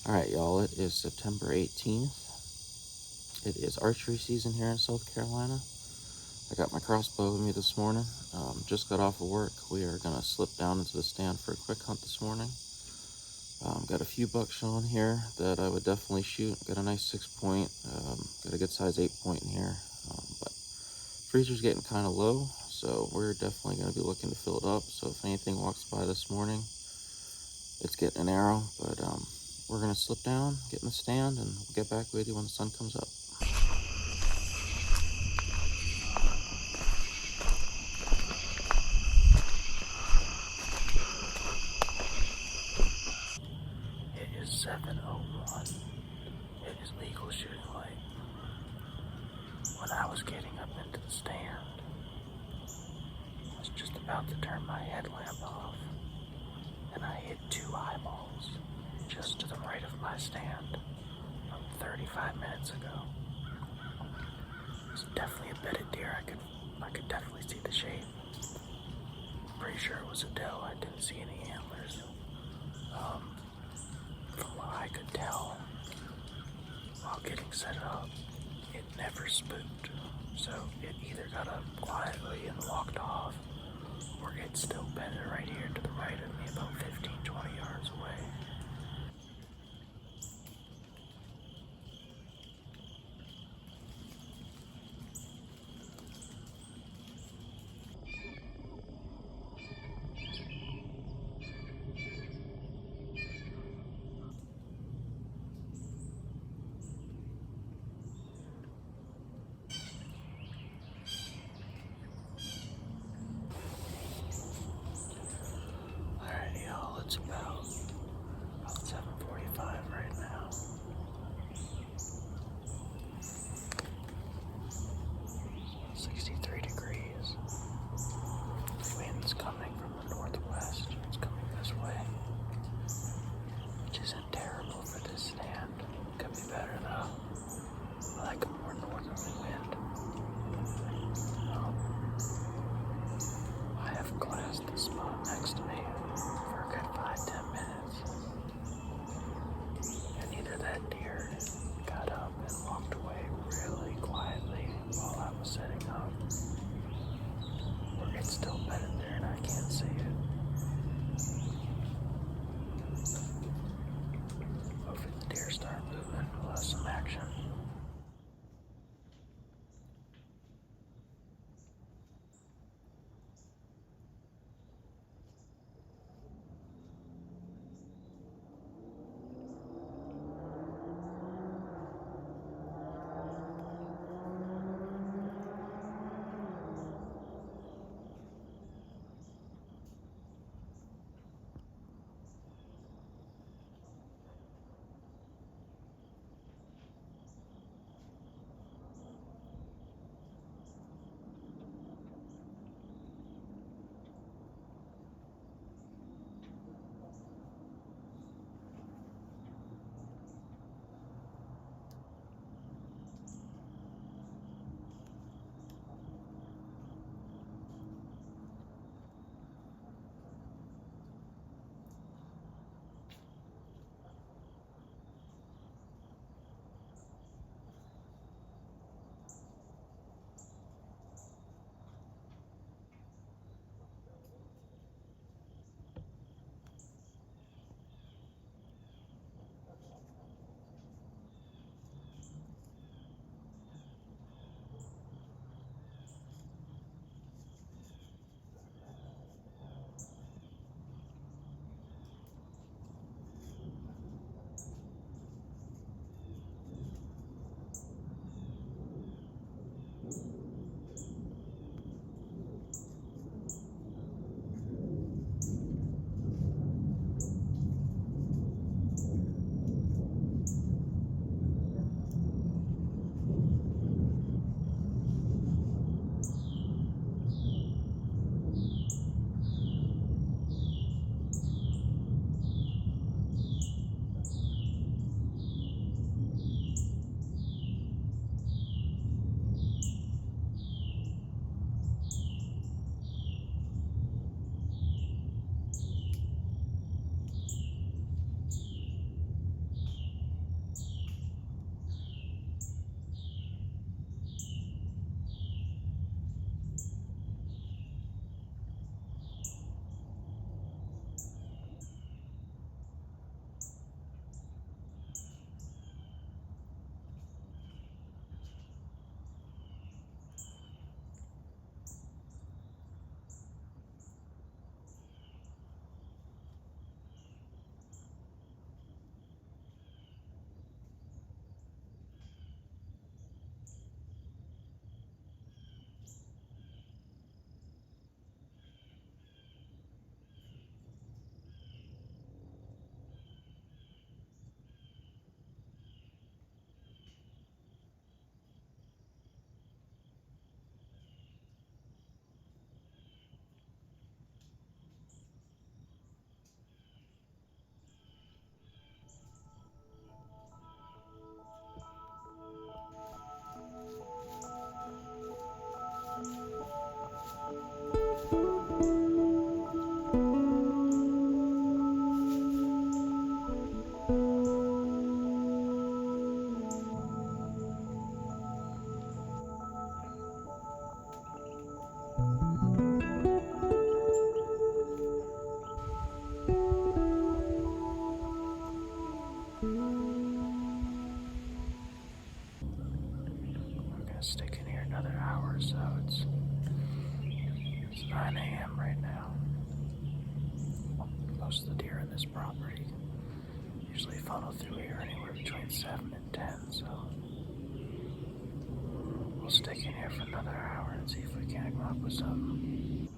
Alright, y'all, it is September 18th. It is archery season here in South Carolina. I got my crossbow with me this morning. Just got off of work. We are going to slip down into the stand for a quick hunt this morning. Got a few bucks showing here that I would definitely shoot. Got a nice 6-point, got a good size 8-point in here. But freezer's getting kind of low, so we're definitely going to be looking to fill it up. So if anything walks by this morning, it's getting an arrow. But we're going to slip down, get in the stand, and we'll get back with you when the sun comes up. It is 7:01. It is legal shooting light. When I was getting up into the stand, I was just about to turn my headlamp off, and I hit 2 eyeballs just to the right of my stand from 35 minutes ago. It's definitely a bedded deer. I could definitely see the shape. Pretty sure it was a doe. I didn't see any antlers. From what I could tell, while getting set up, it never spooked. So it either got up quietly and walked off, or it's still bedded right here to the right of me, about 15-20 yards away. Alrighty, y'all, it's about 7:45 right now. It's 63 degrees. Wind's coming from the northwest. It's coming this way, which isn't terrible for this stand. Could be better though. I like a more northerly wind. I have glassed the spot next to me for a good 5-10 minutes. And either that deer got up and walked away really quietly while I was setting up, 9 a.m. right now. Most of the deer in this property usually funnel through here anywhere between 7 and 10, so we'll stick in here for another hour and see if we can't come up with something.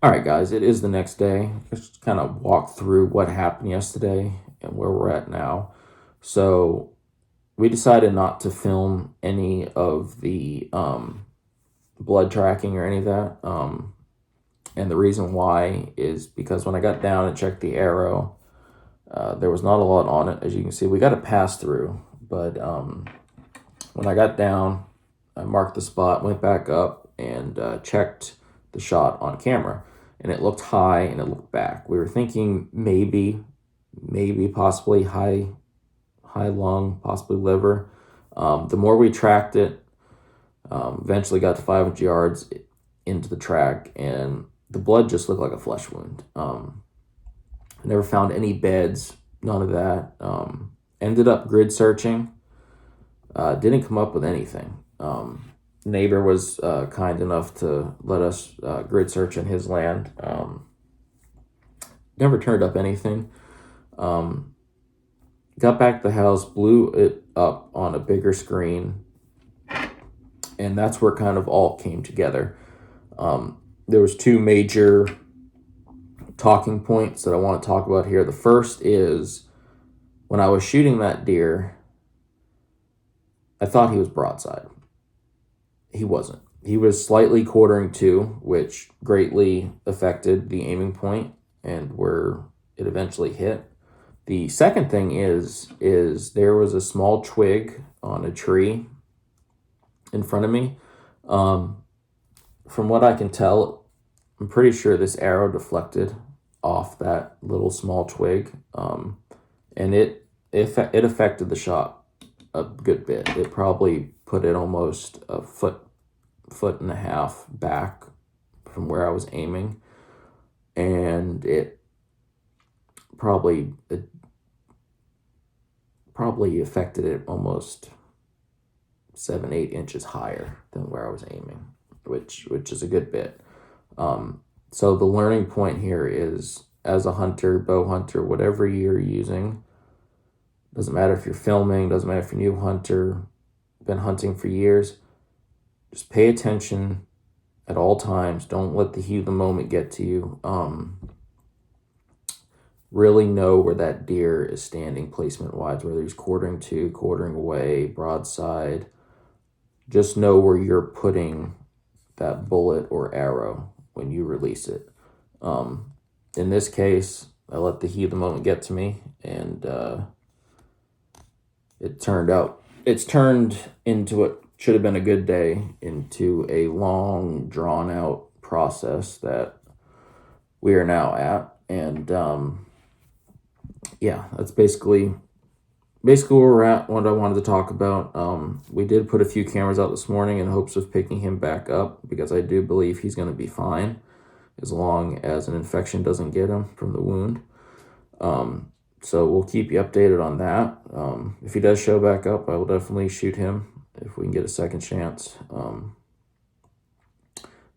All right, guys, it is the next day. Just kind of walk through what happened yesterday and where we're at now. So we decided not to film any of the blood tracking or any of that. And the reason why is because when I got down and checked the arrow, there was not a lot on it. As you can see, we got a pass through, but when I got down, I marked the spot, went back up, and checked the shot on camera. And it looked high and it looked back. We were thinking maybe possibly high lung, possibly liver. The more we tracked it, eventually got to 500 yards. into the track, and the blood just looked like a flesh wound. I never found any beds, none of that. Ended up grid searching. Didn't come up with anything. Neighbor was kind enough to let us grid search in his land. Never turned up anything. Got back to the house, blew it up on a bigger screen, and that's where kind of all came together. There was two major talking points that I want to talk about here. The first is when I was shooting that deer, I thought he was broadside. He wasn't. He was slightly quartering to, which greatly affected the aiming point and where it eventually hit. The second thing is there was a small twig on a tree in front of me. From what I can tell, I'm pretty sure this arrow deflected off that little small twig, and it affected the shot a good bit. It probably put it almost a foot and a half back from where I was aiming, and it probably affected it almost 7-8 inches higher than where I was aiming, which is a good bit. So the learning point here is, as a hunter, bow hunter, whatever you're using, doesn't matter if you're filming, doesn't matter if you're a new hunter, been hunting for years, just pay attention at all times. Don't let the heat of the moment get to you. Really know where that deer is standing placement-wise, whether he's quartering to, quartering away, broadside. Just know where you're putting that bullet or arrow when you release it. In this case, I let the heat of the moment get to me, and it's turned into what should have been a good day into a long, drawn-out process that we are now at. And yeah, that's basically where we're at, what I wanted to talk about. We did put a few cameras out this morning in hopes of picking him back up, because I do believe he's going to be fine as long as an infection doesn't get him from the wound. So we'll keep you updated on that. If he does show back up, I will definitely shoot him if we can get a second chance.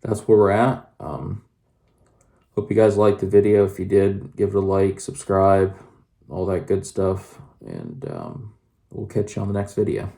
That's where we're at. Hope you guys liked the video. If you did, give it a like, subscribe, all that good stuff, and we'll catch you on the next video.